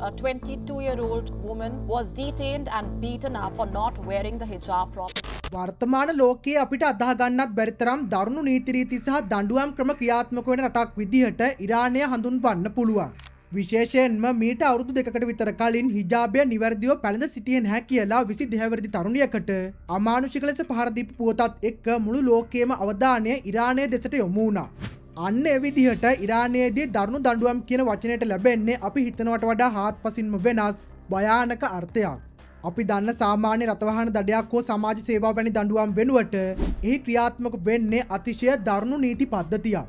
A 22-year-old woman was detained and beaten up for not wearing the hijab properly. වර්තමාන ලෝකයේ අපිට අදාහ ගන්නත් බැරි තරම් දරුණු නීති රීති සහ දඬුවම් ක්‍රම ක්‍රියාත්මක වෙන රටක් විදිහට ඉරානය හඳුන්වන්න පුළුවන්. විශේෂයෙන්ම මීට අවුරුදු දෙකකට විතර කලින් හිජාබය නිවැරදිව පැළඳ සිටියේ නැහැ කියලා 22 වෙනි තරුණියකට අමානුෂික ලෙස පහර දීපු පුවතත් එක්ක මුළු ලෝකයේම අවධානය ඉරානය දෙසට යොමු වුණා. අන්න ඒ විදිහට ඉරානයේදී දරුණු දඬුවම් කියන වචනයට ලැබෙන්නේ අපි හිතනවට වඩා හාත්පසින්ම වෙනස් භයානක අර්ථයක්. අපි දන්න සාමාන්‍ය රථවාහන දඩයක් හෝ සමාජ සේවාව වැනි දඬුවම් වෙනුවට එහි ක්‍රියාත්මක වෙන්නේ අතිශය දරුණු නීති පද්ධතියක්.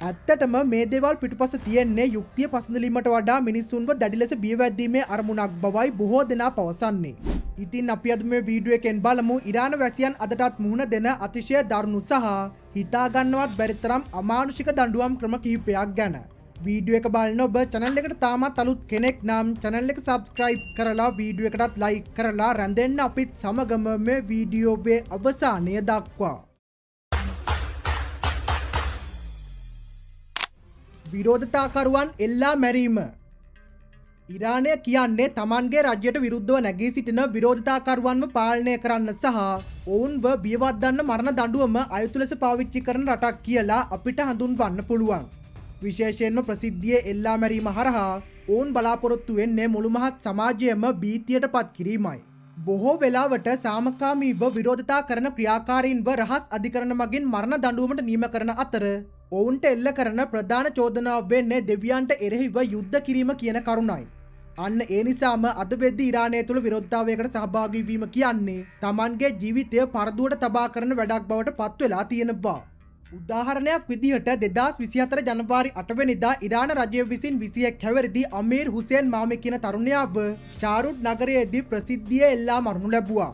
ඇත්තටම මේ දේවල් පිටුපස තියෙන්නේ යුක්තිය පසඳලීමට වඩා මිනිස්සුන්ව දැඩි ලෙස බියවැද්දීමේ අරමුණක් බවයි බොහෝ දෙනා පවසන්නේ. ඉතින් අපි අද මේ වීඩියෝ එකෙන් බලමු ඉරාන වැසියන් අදටත් මුහුණ දෙන අතිශය දරුණු සහ හිතා ගන්නවත් බැරි තරම් අමානුෂික දඬුවම් ක්‍රම කිහිපයක් ගැන. වීඩියෝ එක බලන ඔබ channel එකට තාමත් අලුත් කෙනෙක් නම් channel එක subscribe කරලා වීඩියෝ එකටත් like කරලා රැඳෙන්න අපිත් සමගම මේ වීඩියෝවේ අවසානය දක්වා. විරෝධතාකරුවන් එල්ලා මැරීම. ඉරානය කියන්නේ තමන්ගේ රජයට විරුද්ධව නැගී සිටින විරෝධතාකරුවන්ව පාලනය කරන්න සහ ඔවුන්ව බියවද්දන්න මරණ දඬුවම අයුතු ලෙස පාවිච්චි කරන රටක් කියලා අපිට හඳුන්වන්න පුළුවන්. විශේෂයෙන්ම ප්‍රසිද්ධියේ එල්ලා මැරීම හරහා ඔවුන් බලාපොරොත්තු වෙන්නේ මුළු මහත් සමාජයම භීතියට පත් කිරීමයි. බොහෝ වෙලාවට සාමකාමීව විරෝධතා කරන ක්‍රියාකාරීන්ව රහස් අධිකරණ මගින් මරණ දඬුවමට නියම කරන අතර ඔවුන්ට එල්ල කරන ප්‍රධාන චෝදනාව වෙන්නේ දෙවියන්ට එරෙහිව යුද්ධ කිරීම කියන කරුණයි. අන්න ඒ නිසාම අද වෙද්දී ඉරානය තුළ විරෝධතාවයකට සහභාගී වීම කියන්නේ තමන්ගේ ජීවිතය පරදුවට තබා කරන වැඩක් බවට පත් වෙලා තියෙනවා. උදාහරණයක් විදිහට 2024 ජනවාරි 8 වෙනිදා ඉරාන රජය විසින් 21 හැවිරිදි අමීර් හුසේන් මාමි කියන තරුණයාව චාරුට් නගරයේදී ප්‍රසිද්ධියේ එල්ලා මරනු ලැබුවා.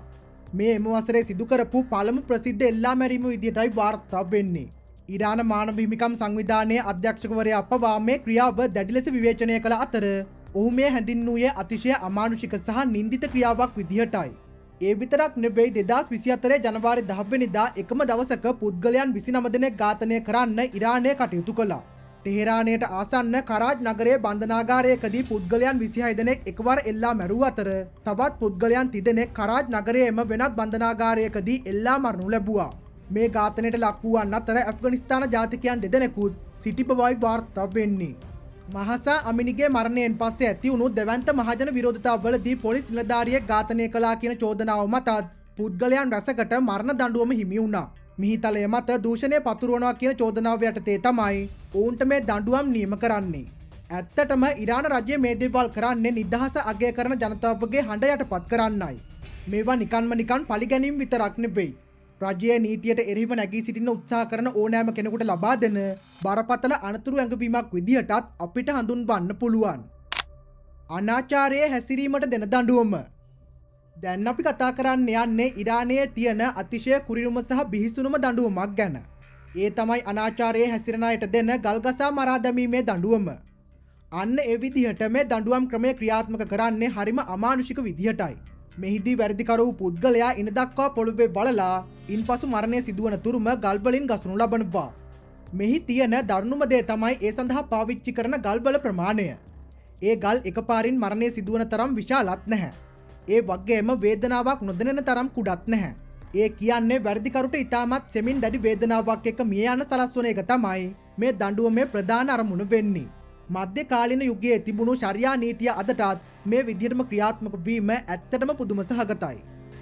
මේ එම වසරේ සිදු කරපු පළමු ප්‍රසිද්ධ එල්ලා මැරීම විදිහටයි වාර්තා වෙන්නේ. ඉරාන මානව හිමිකම් සංවිධානයේ අධ්‍යක්ෂකවරයා පවා මේ ක්‍රියාව දැඩි ලෙස විවේචනය කළ අතර ඔහු මේ හැඳින්වුවේ අතිශය අමානුෂික සහ නින්දිත ක්‍රියාවක් විදිහටයි. ඒ විතරක් නෙවෙයි 2024 ජනවාරි 10 වෙනිදා එකම දවසක පුද්ගලයන් 29 දෙනෙක් ඝාතනය කරන්න ඉරානය කටයුතු කළා. ටෙහෙරානයට ආසන්න කරාජ් නගරයේ බන්ධනාගාරයකදී පුද්ගලයන් 26 දෙනෙක් එකවර එල්ලා මැරුව අතර තවත් පුද්ගලයන් 30 දෙනෙක් කරාජ් නගරයේම වෙනත් බන්ධනාගාරයකදී එල්ලා මරනු ලැබුවා. මේ ඝාතනයට ලක් වූවන් අතර ඇෆ්ගනිස්තාන ජාතිකයන් දෙදෙනෙකුත් සිටි බවයි වාර්තා වෙන්නේ. මහසා අමිනිගේ මරණයෙන් පස්සේ ඇති වුණු දෙවන්ත මහජන විරෝධතාවවලදී පොලිස් නිලධාරියෙක් ඝාතනය කළා කියන චෝදනාව මතත් පුද්ගලයන් රැසකට මරණ දඬුවම හිමි වුණා. මිහිතලය මත දූෂණය පතුරවනවා කියන චෝදනාව යටතේ තමයි ඔවුන්ට මේ දඬුවම් නියම කරන්නේ. ඇත්තටම ඉරාන රජය මේ දේවල් කරන්නේ නිදහස අගය කරන ජනතාවගේ හඬ යටපත් කරන්නයි. මේවා නිකන් පලිගැනීම් විතරක් නෙවෙයි. රජයේ නීතියට එරෙහිව නැගී සිටින්න උත්සාහ කරන ඕනෑම කෙනෙකුට ලබා දෙන බරපතල අනතුරු ඇඟවීමක් විදිහටත් අපිට හඳුන්වන්න පුළුවන්. අනාචාරයේ හැසිරීමට දෙන දඬුවම. දැන් අපි කතා කරන්න යන්නේ ඉරානයේ තියෙන අතිශය කුරිරුම සහ බිහිසුණුම දඬුවමක් ගැන. ඒ තමයි අනාචාරයේ හැසිරෙන අයට දෙන ගල්ගසා මරා දැමීමේ දඬුවම. අන්න ඒ විදිහට මේ දඬුවම් ක්‍රමය ක්‍රියාත්මක කරන්නේ හරිම අමානුෂික විදිහටයි. මෙහිදී වැරදිකරු පුද්ගලයා ඉන දක්වා පොළොවේ බලලා ඉන්පසු මරණය සිදුවන තුරුම ගල්වලින් ගසනු ලබනවා. මෙහි තියෙන දරුණුම දේ තමයි ඒ සඳහා පාවිච්චි කරන ගල්වල ප්‍රමාණය. ඒ ගල් එකපාරින් මරණය සිදුවන තරම් විශාලත් නැහැ. ඒ වගේම වේදනාවක් නොදැනෙන තරම් කුඩත් නැහැ. ඒ කියන්නේ වැරදිකරුට ඉතාමත් සෙමින් දැඩි වේදනාවක් එක්ක මිය යන සලස්වන එක තමයි මේ දඬුවමේ ප්‍රධාන අරමුණ වෙන්නේ. මධ්‍ය කාලීන යුගයේ තිබුණු ශරියා නීතිය අදටත් මේ විදිහටම ක්‍රියාත්මක වීම ඇත්තටම පුදුම සහගතයි.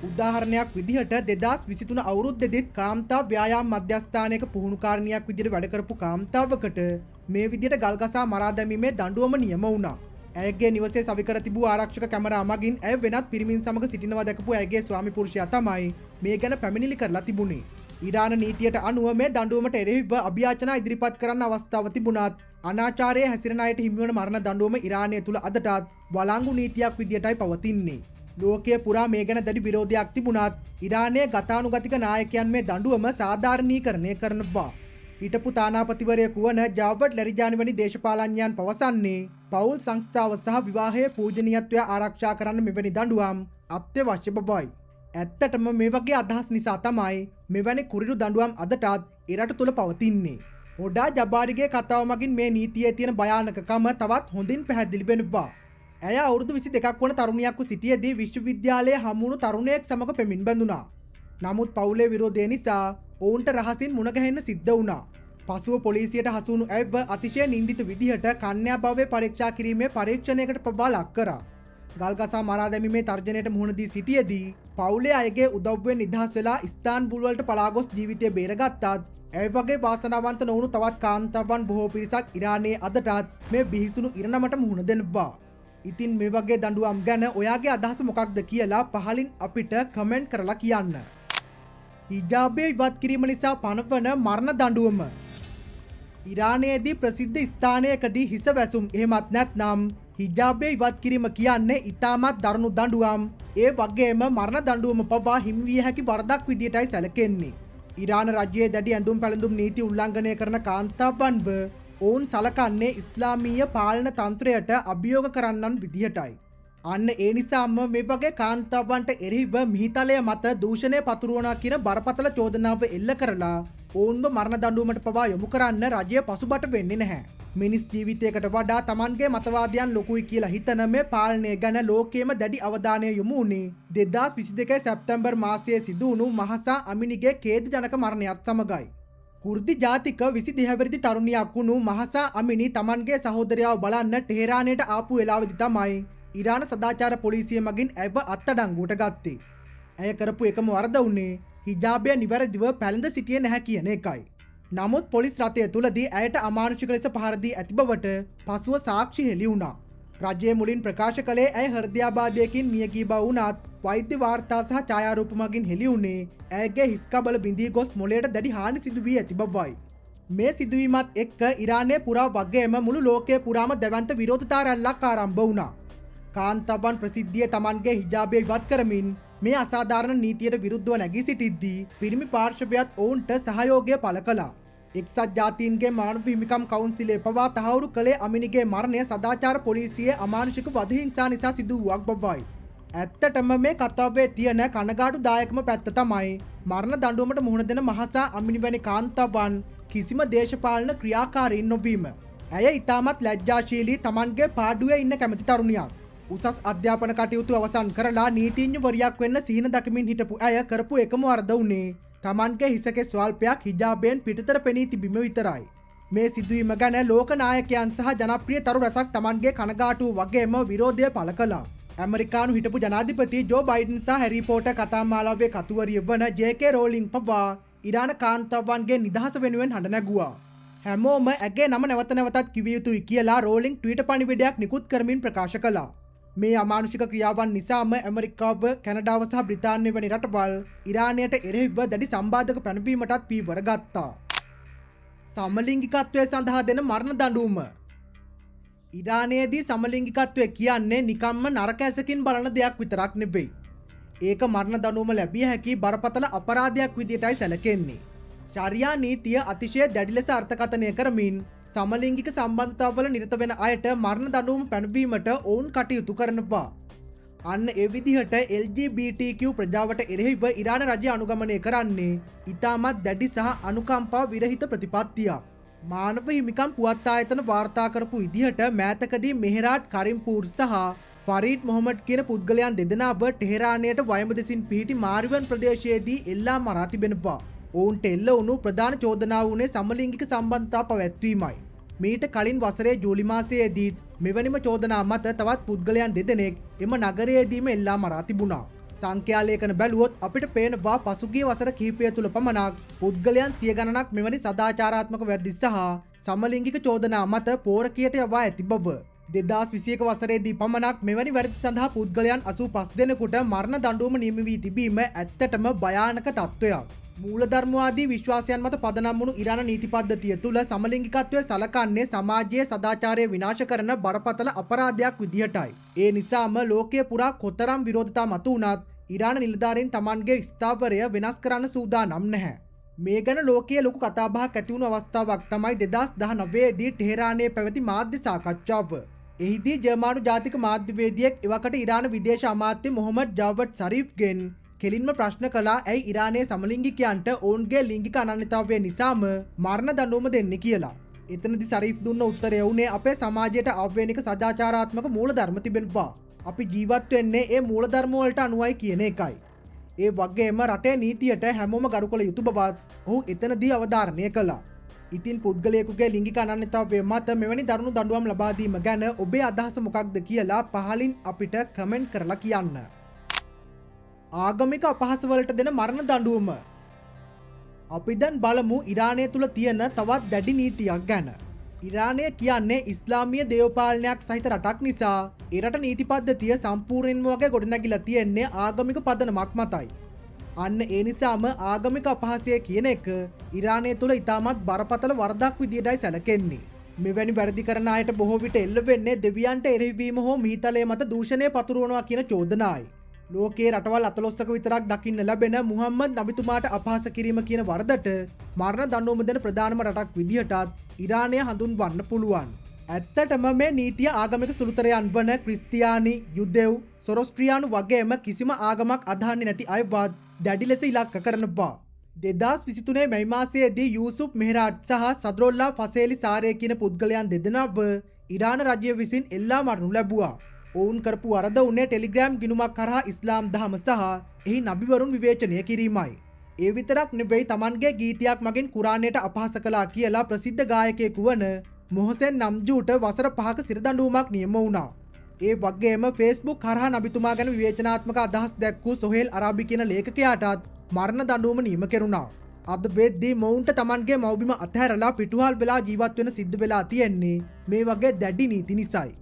උදාහරණයක් විදිහට 2023 අවුරුද්දේදීත් කාන්තා ව්‍යායාම මධ්‍යස්ථානයක පුහුණුකාරණියක් විදිහට වැඩ කරපු කාන්තාවකට මේ විදිහට ගල්ගසා මරා දැමීමේ දඬුවම නියම වුණා. ඇයගේ නිවසේ සවිකර තිබූ ආරක්ෂක කැමරා මගින් ඇය වෙනත් පිරිමින් සමග සිටිනවා දැකපු ඇයගේ ස්වාමි පුරුෂයා තමයි මේ ගැන පැමිණිලි කරලා තිබුණේ. ඉරාන නීතියට අනුව මේ දඬුවමට එරෙහිව අභියාචනා ඉදිරිපත් කරන්න අවස්ථාව තිබුණත් අනාචාරයේ හැසිරෙන අයට හිමිවන මරණ දඬුවම ඉරානය තුළ අදටත් වළංගු නීතියක් විදියටයි පවතින්නේ. ලෝකයේ පුරා මේ ගැන දැඩි විරෝධයක් තිබුණත් ඉරානයේ ගතානුගතික නායකයන් මේ දඬුවම සාධාරණීකරණය කරනවා. හිටපු තානාපතිවරයෙකු වන ජාවර්ට් ලැරිජානි වැනි දේශපාලඥයන් පවසන්නේ පවුල් සංස්ථාව සහ විවාහයේ පූජනීයත්වය ආරක්ෂා කරන්න මෙවැනි දඬුවම් අත්‍යවශ්‍ය බවයි. ඇත්තටම මේ වගේ අදහස් නිසා තමයි මෙවැනි කුරිරු දඬුවම් අදටත් ඉරට තුළ පවතින්නේ. හොඩා ජබාරිගේ කතාව මගින් මේ නීතියේ තියෙන භයානකකම තවත් හොඳින් පැහැදිලි වෙනවා. ඇය අවුරුදු 22ක් වන තරුණියක්ව සිටියේදී විශ්වවිද්‍යාලයේ හමුණු තරුණයෙක් සමග පෙමින් බැඳුණා. නමුත් පවුලේ විරෝධය නිසා ඔවුන්ට රහසින් මුණ ගැහෙන්න සිද්ධ වුණා. පසුව පොලිසියට හසුවුණු ඇයව අතිශය නින්දිත විදිහට කන්‍යා භවය පරීක්ෂා කිරීමේ පරීක්ෂණයකට පවා ලක් කරා. ගල්ගසා මරා දැමීමේ තර්ජනයට මුහුණ දී සිටියේදී පවුලේ අයගේ උදව්වෙන් නිදහස් වෙලා ඉස්තාන්බුල් වලට පලා ගොස් ජීවිතය බේරගත්තත් ඇය වගේ වාසනාවන්ත නොවුණු තවත් කාන්තාවන් බොහෝ පිරිසක් ඉරානයේ අදටත් මේ බිහිසුණු ඉරණමට මුහුණ දෙනවා. ඉතින් මේ වගේ දඬුවම් ගැන ඔයාගේ අදහස මොකක්ද කියලා පහලින් අපිට කමෙන්ට් කරලා කියන්න. හිජාබය ඉවත් කිරීම නිසා පනවන මරණ දඬුවම. ඉරානයේදී ප්‍රසිද්ධ ස්ථානයකදී හිස වැසුම් එහෙමත් නැත්නම් හිජාබය ඉවත් කිරීම කියන්නේ ඉතාමත් දරුණු දඬුවම්. ඒ වගේම මරණ දඬුවම පවා හිමිවිය හැකි වරදක් විදියටයි සැලකෙන්නේ. ඉරාන රජයේ දැඩි ඇඳුම් පැළඳුම් නීති උල්ලංඝනය කරන කාන්තාවන්ව ඔවුන් සලකන්නේ ඉස්ලාමීය පාලන තන්ත්‍රයට අභියෝග කරන්නන් විදිහටයි. අන්න ඒ නිසාම මේ වගේ කාන්තාවන්ට එරෙහිව මිහිතලය මත දූෂණය පතුරවනවා කියන බරපතල චෝදනාව එල්ල කරලා ඔවුන්ව මරණ දඬුවමට පවා යොමු කරන්න රජය පසුබට වෙන්නේ නැහැ. මිනිස් ජීවිතයකට වඩා Tamanගේ මතවාදයන් ලොකුයි කියලා හිතන මේ පාලනය ගැන ලෝකයේම දැඩි අවධානය යොමු වුණේ 2022 සැප්තැම්බර් මාසයේ සිදු වුණු මහසා අමිනිගේ ඛේදජනක මරණයත් සමගයි. කුර්දි ජාතික 22 වෙනිදි තරුණියක් වුණු මහසා අමිනි Tamanගේ සහෝදරයාව බලන්න ටෙහෙරානයට ආපු වෙලාවෙදි තමයි ඉරාන සදාචාර පොලිසිය මගින් ඇයව අත්අඩංගුවට ගත්තේ. ඇය කරපු එකම වරද වුණේ හිජාබය නිවැරදිව පැළඳ සිටියේ නැහැ කියන එකයි. නමුත් පොලිස් රථය තුලදී ඇයට අමානුෂික ලෙස පහර දී ඇති බවට පසුව සාක්ෂි හෙළි වුණා. රජය මුලින් ප්‍රකාශ කළේ ඇය හෘදයාබාධයකින් මිය ගිය බව වුණත් වෛද්‍ය වාර්තා සහ ඡායාරූප මගින් හෙළි වුණේ ඇයගේ හිස්කබල බිඳී ගොස් මොළයට දැඩි හානි සිදු වී ඇති බවයි. මේ සිදුවීමත් එක්ක ඉරානයේ පුරා වගේම මුළු ලෝකයේ පුරාම දැවැන්ත විරෝධතා රැල්ලක් ආරම්භ වුණා. කාන්තාවන් ප්‍රසිද්ධිය Tamanගේ හිජාබය ඉවත් කරමින් මේ අසාධාරණ නීතියට විරුද්ධව නැගී සිටිද්දී පිරිමි පාර්ශවයත් ඔවුන්ට සහයෝගය පළ කළා. එක්සත් ජාතීන්ගේ මානව හිමිකම් කවුන්සිලේ පවා තහවුරු කළේ අමිනිගේ මරණය සදාචාර පොලිසියේ අමානුෂික වධ හිංසා නිසා සිදු වූවක් බවයි. ඇත්තටම මේ කතාවේ තියෙන කනගාටුදායකම පැත්ත තමයි මරණ දඬුවමට මුහුණ දෙන මහසා අමිනි වැනි කාන්තාවන් කිසිම දේශපාලන ක්‍රියාකාරීන් නොවීම. ඇය ඉතාමත් ලැජ්ජාශීලී Tamanගේ පාඩුවේ ඉන්න කැමති තරුණියක්. උසස් අධ්‍යාපන කටයුතු අවසන් කරලා නීතිඥවරියක් වෙන්න සිහින දකිමින් හිටපු ඇය කරපු එකම වරද වුණේ Tamanගේ හිසකේ ස්වල්පයක් හිජාබයෙන් පිටතට පෙනී තිබීම විතරයි. මේ සිදුවීම ගැන ලෝක නායකයන් සහ ජනප්‍රිය තරු රැසක් Tamanගේ කනගාටුව වගේම විරෝධය පළ කළා. ඇමරිකානු හිටපු ජනාධිපති ජෝ බයිඩන් සහ හැරි පොටර් කතාමාලාවේ කතුවරිය වන ජේ.කේ රෝලින් පවා ඉරාන කාන්තාවන්ගේ නිදහස වෙනුවෙන් හඬ නැගුවා. හැමෝම ඇගේ නම නැවත නැවතත් කිවිය යුතුයි කියලා රෝලින් ට්විටර් පණිවිඩයක් නිකුත් කරමින් ප්‍රකාශ කළා. මේ අමානුෂික ක්‍රියාවන් නිසාම ඇමරිකාව කැනඩාව සහ බ්‍රිතාන්‍ය වැනි රටවල් ඉරානයට එරෙහිව දැඩි සම්බාධක පැනවීමටත් පීවර ගත්තා. සමලිංගිකත්වය සඳහා දෙන මරණ දඬුවම. ඉරානයේදී සමලිංගිකත්වය කියන්නේ නිකම්ම නරක ඇසකින් බලන දෙයක් විතරක් නෙවෙයි. ඒක මරණ දඬුවම ලැබිය හැකි බරපතල අපරාධයක් විදියටයි සැලකෙන්නේ. ශරියා නීතිය අතිශය දැඩි ලෙස අර්ථකථනය කරමින් සමලිංගික සම්බන්ධතාවල නිරත වෙන අයට මරණ දඬුවම පැනවීමට ඔවුන් කටයුතු කරනවා. අන්න ඒ විදිහට LGBTQ ප්‍රජාවට එරෙහිව ඉරාන රජය අනුගමනය කරන්නේ ඉතාමත් දැඩි සහ අනුකම්පා විරහිත ප්‍රතිපත්තියක්. මානව හිමිකම් පුවත් ආයතන වාර්තා කරපු විදිහට මෑතකදී මෙහෙරාට් කරිම්පූර් සහ ෆරීඩ් මොහමඩ් කියන පුද්ගලයන් දෙදෙනාව ටෙහෙරානයට වයඹ දෙසින් පිහිටි මාරිවන් ප්‍රදේශයේදී එල්ලා මරා තිබෙනවා. ඔවුන්ට එල්ල වුණු ප්‍රධාන චෝදනාව වුණේ සමලිංගික සම්බන්ධතා පැවැත්වීමයි. මීට කලින් වසරේ ජූලි මාසයේදීත් මෙවැනිම චෝදනා මත තවත් පුද්ගලයන් දෙදෙනෙක් එම නගරයේදීම එල්ලා මරා තිබුණා. සංඛ්‍යාලේඛන බැලුවොත් අපිට පේනවා පසුගිය වසර කිහිපය තුළ පමණක් පුද්ගලයන් 100 ගණනක් මෙවැනි සදාචාරාත්මක වැරදි සහ සමලිංගික චෝදනා මත පෝරකියට යවා ඇති බව. 2021 වසරේදී පමණක් මෙවැනි වැරදි සඳහා පුද්ගලයන් 85 දෙනෙකුට මරණ දඬුවම නියම වී තිබීම ඇත්තටම භයානක තත්ත්වයක්. මූලධර්මවාදී විශ්වාසයන් මත පදනම් වුණු ඉරාන නීති පද්ධතිය තුළ සමලිංගිකත්වය සලකන්නේ සමාජයේ සදාචාරය විනාශ කරන බරපතල අපරාධයක් විදිහටයි. ඒ නිසාම ලෝකයේ පුරා කොතරම් විරෝධතා මතු වුණත් ඉරාන නිලධාරීන් Tamanගේ ස්ථාවරය වෙනස් කරන්න සූදානම් නැහැ. මේ ගැන ලෝකයේ ලොකු කතාබහක් ඇති වුණු අවස්ථාවක් තමයි 2019 දී ටෙහෙරානයේ පැවති මාධ්‍ය සාකච්ඡාව. එහිදී ජර්මානු ජාතික මාධ්‍යවේදියෙක් එවකට ඉරාන විදේශ අමාත්‍ය මොහමඩ් ජාවඩ් සරීෆ්ගෙන් කෙලින්ම ප්‍රශ්න කළා ඇයි ඉරානයේ සමලිංගිකයන්ට ඔවුන්ගේ ලිංගික අනන්‍යතාවය නිසාම මරණ දඬුවම දෙන්නේ කියලා. එතනදි සරීෆ් දුන්න උත්තරය වුණේ අපේ සමාජයට අවේනික සදාචාරාත්මක මූලධර්ම තිබෙනවා. අපි ජීවත් වෙන්නේ ඒ මූලධර්ම වලට අනුවයි කියන එකයි. ඒ වගේම රටේ නීතියට හැමෝම ගරු කළ යුතු බවත් ඔහු එතනදී අවධාරණය කළා. ඉතින් පුද්ගලයෙකුගේ ලිංගික අනන්‍යතාවය මත මෙවැනි දරුණු දඬුවම් ලබා දීම ගැන ඔබේ අදහස මොකක්ද කියලා පහලින් අපිට කමෙන්ට් කරලා කියන්න. ආගමික අපහාස වලට දෙන මරණ දඬුවම. අපි දැන් බලමු ඉරානය තුල තියෙන තවත් දැඩි නීතියක් ගැන. ඉරානය කියන්නේ ඉස්ලාමීය දේවපාලනයක් සහිත රටක් නිසා ඒ රට නීති පද්ධතිය සම්පූර්ණයෙන්ම වගේ ගොඩනැගිලා තියෙන්නේ ආගමික පදනමක් මතයි. අන්න ඒ නිසාම ආගමික අපහාසය කියන එක ඉරානය තුල ඉතාමත් බරපතල වරදක් විදියටයි සැලකෙන්නේ. මෙවැනි වැරදි කරන අයට බොහෝ විට එල්ල වෙන්නේ දෙවියන්ට එරෙහිවීම හෝ මිහිතලයේ මත දූෂණය පතුරවනවා කියන චෝදනාවයි. ලෝකයේ රටවල් 14ක විතරක් දකින්න ලැබෙන මුහම්මද් නබිතුමාට අපහාස කිරීම කියන වරදට මරණ දඬුවම දෙන ප්‍රධානම රටක් විදිහටත් ඉරානය හඳුන්වන්න පුළුවන්. ඇත්තටම මේ නීතිය ආගමික සුළුතරයන් වන ක්‍රිස්තියානි, යුදෙව්, සොරොස්ට්‍රියානු වගේම කිසිම ආගමක් අදහන්නේ නැති අයවත් දැඩි ලෙස ඉලක්ක කරනවා. 2023 මැයි මාසයේදී යූසුෆ් මෙහරාට් සහ සදරොල්ලා ෆසේලි සාරේ කියන පුද්ගලයන් දෙදෙනාව ඉරාන රජය විසින් එල්ලා මරනු ලැබුවා. ඔවුන් කරපු වරද උනේ ටෙලිග්‍රෑම් ගිණුමක් කරහා ඉස්ලාම් දහම සහ එහි නබිවරුන් විවේචනය කිරීමයි. ඒ විතරක් නෙවෙයි තමන්ගේ ගීතයක් මගින් කුරාණයට අපහාස කළා කියලා ප්‍රසිද්ධ ගායකයෙකු වන මොහසෙන් නම්ජූට වසර 5ක සිරදඬුවමක් නියම වුණා. ඒ වගේම Facebook කරහා නබිතුමා ගැන විවේචනාත්මක අදහස් දැක්වූ සොහෙල් අරාබි කියන ලේඛකයාටත් මරණ දඬුවම නියම කෙරුණා. අද වෙද්දී මොවුන්ට තමන්ගේ මව්බිම අත්හැරලා පිටුහල් වෙලා ජීවත් වෙන සිද්ධ වෙලා තියෙන්නේ මේ වගේ දැඩි නීති නිසායි.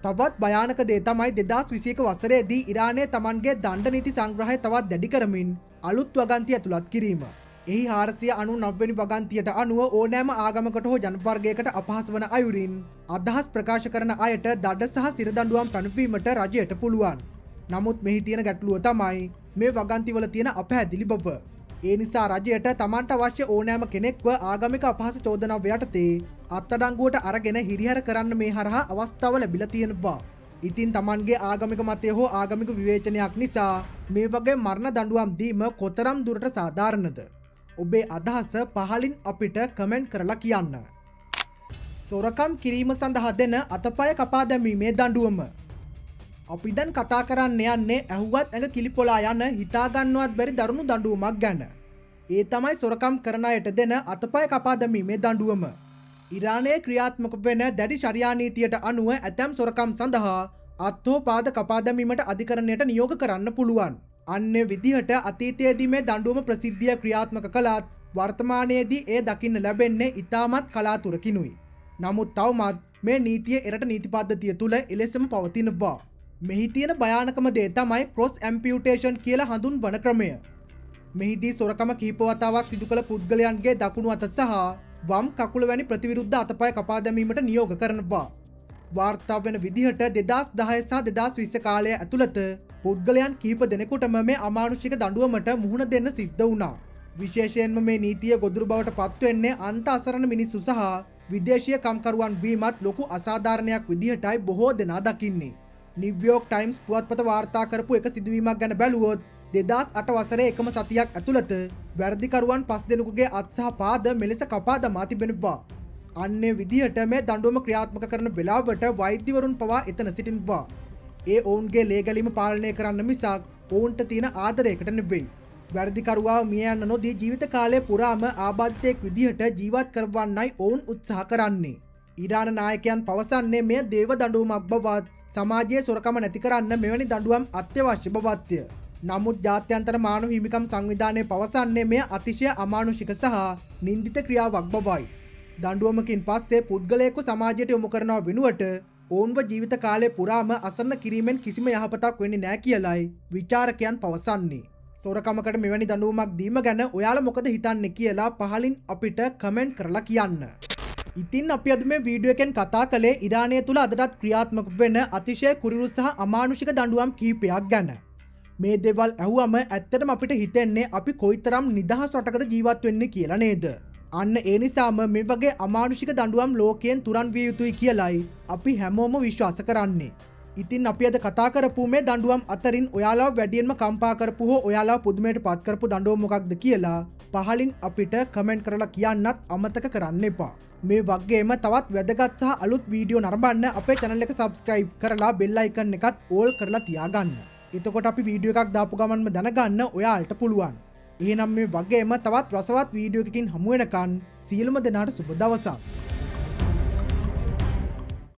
තවත් භයානක දේ තමයි 2021 වසරේදී ඉරානය තමන්ගේ දණ්ඩ නීති සංග්‍රහය තවත් දැඩි කරමින් අලුත් වගන්ති ඇතුළත් කිරීම. එහි 499 වෙනි වගන්තියට අනුව ඕනෑම ආගමකට හෝ ජනවර්ගයකට අපහාස වන අයුරින් අදහස් ප්‍රකාශ කරන අයට දඩ සහ සිරදඬුවම් පැනවීමට රජයට පුළුවන්. නමුත් මෙහි තියෙන ගැටලුව තමයි මේ වගන්තිවල තියෙන අපැහැදිලි බව. ඒ නිසා රජයට තමන්ට අවශ්‍ය ඕනෑම කෙනෙක්ව ආගමික අපහාස චෝදනාව යටතේ අත්අඩංගුවට අරගෙන හිරිහැර කරන්න මේ හරහා අවස්ථාව ලැබිලා තියෙනවා. ඉතින් තමන්ගේ ආගමික මතය හෝ ආගමික විවේචනයක් නිසා මේ වගේ මරණ දඬුවම් දීම කොතරම් දුරට සාධාරණද? ඔබේ අදහස පහලින් අපිට කමෙන්ට් කරලා කියන්න. සොරකම් කිරීම සඳහා දෙන අතපය කපා දැමීමේ දඬුවම. අපි දැන් කතා කරන්න යන්නේ ඇහුවත් ඇඟ කිලිපොලා යන හිතා ගන්නවත් බැරි දරුණු දඬුවමක් ගැන. ඒ තමයි සොරකම් කරන අයට දෙන අතපය කපා දැමීමේ දඬුවම. ඉරානයේ ක්‍රියාත්මක වෙන දැඩි ශරියා නීතියට අනුව ඇතැම් සොරකම් සඳහා අත් හෝ පාද කපා දැමීමට අධිකරණයට නියෝග කරන්න පුළුවන්. අන්න විදිහට අතීතයේදී මේ දඬුවම ප්‍රසිද්ධිය ක්‍රියාත්මක කළත් වර්තමානයේදී ඒ දකින්න ලැබෙන්නේ ඉතාමත් කලාතුරකිනුයි. නමුත් තවමත් මේ නීතිය එරට නීති පද්ධතිය තුළ එලෙසම පවතිනවා. මෙහි තියෙන භයානකම දේ තමයි ක්‍රොස් ඇම්පියුටේෂන් කියලා හඳුන්වන ක්‍රමය. මෙහිදී සොරකම කිහිප වතාවක් සිදු කළ පුද්ගලයන්ගේ දකුණු අත සහ වම් කකුල වැනි ප්‍රතිවිරුද්ධ අතපය කපා දැමීමට නියෝග කරනවා. වාර්තා වෙන විදිහට 2010 සහ 2020 කාලය ඇතුළත පුද්ගලයන් කිහිප දෙනෙකුටම මේ අමානුෂික දඬුවමට මුහුණ දෙන්න සිද්ධ වුණා. විශේෂයෙන්ම මේ නීතිය ගොදුරු බවට පත්වෙන්නේ අන්ත අසරණ මිනිස්සු සහ විදේශීය කම්කරුවන් වීමත් ලොකු අසාධාරණයක් විදිහටයි බොහෝ දෙනා දකින්නේ. නිව්යෝක් ටයිම්ස් පුවත්පත වාර්තා කරපු එක සිදුවීමක් ගැන බැලුවොත් 2008 වසරේ එකම සතියක් ඇතුළත වැරදිකරුවන් 5 දෙනෙකුගේ අත් සහ පාද මෙලෙස කපා දමා තිබෙනවා. අන්නේ විදිහට මේ දඬුවම ක්‍රියාත්මක කරන වෙලාවට වෛද්‍යවරුන් පවා එතන සිටිනවා. ඒ ඔවුන්ගේ ලේගැලීම පාලනය කරන්න මිසක් ඔවුන්ට තියෙන ආදරයකට නෙවෙයි. වැරදිකරුවා මිය යන්න නොදී ජීවිත කාලය පුරාම ආබාධිතයෙක් විදිහට ජීවත් කරවන්නයි ඔවුන් උත්සාහ කරන්නේ. ඉරාන නායකයන් පවසන්නේ මෙය දේව දඬුවමක් බවත් සමාජයේ සොරකම නැති කරන්න මෙවැනි දඬුවම් අත්‍යවශ්‍ය බවත්ය. නමුත් ජාත්‍යන්තර මානව හිමිකම් සංවිධානය පවසන්නේ මෙය අතිශය අමානුෂික සහ නින්දිත ක්‍රියාවක් බවයි. දඬුවමකින් පස්සේ පුද්ගලයෙකු සමාජයට යොමු කරනව වෙනුවට ඔවුන්ව ජීවිත කාලය පුරාම අසරණ කිරීමෙන් කිසිම යහපතක් වෙන්නේ නැහැ කියලයි විචාරකයන් පවසන්නේ. සොරකමකට මෙවැනි දඬුවමක් දීම ගැන ඔයාලා මොකද හිතන්නේ කියලා පහලින් අපිට කමෙන්ට් කරලා කියන්න. ඉතින් අපි අද මේ වීඩියෝ එකෙන් කතා කළේ ඉරානය තුල අදටත් ක්‍රියාත්මක වෙන අතිශය කුරිරු සහ අමානුෂික දඬුවම් කිහිපයක් ගැන. මේ දේවල් ඇහුවම ඇත්තටම අපිට හිතෙන්නේ අපි කොයිතරම් නිදහස් රටකද ජීවත් වෙන්නේ කියලා නේද? අන්න ඒ නිසාම මේ වගේ අමානුෂික දඬුවම් ලෝකයෙන් තුරන් විය යුතුයි කියලයි අපි හැමෝම විශ්වාස කරන්නේ. ඉතින් අපි අද කතා කරපු මේ දඬුවම් අතරින් ඔයාලා වැඩියෙන්ම කම්පා කරපු හෝ ඔයාලා පුදුමයට පත් කරපු දඬුවම මොකක්ද කියලා පහලින් අපිට කමෙන්ට් කරලා කියන්නත් අමතක කරන්න එපා. මේ වගේම තවත් වැදගත් සහ අලුත් වීඩියෝ නරඹන්න අපේ channel එක subscribe කරලා bell icon එකත් all කරලා තියාගන්න. එතකොට අපි වීඩියෝ එකක් දාපු ගමන්ම දැනගන්න ඔයාලට පුළුවන්. එහෙනම් මේ වගේම තවත් රසවත් වීඩියෝ එකකින් හමු වෙනකන් සියලුම දෙනාට සුබ දවසක්.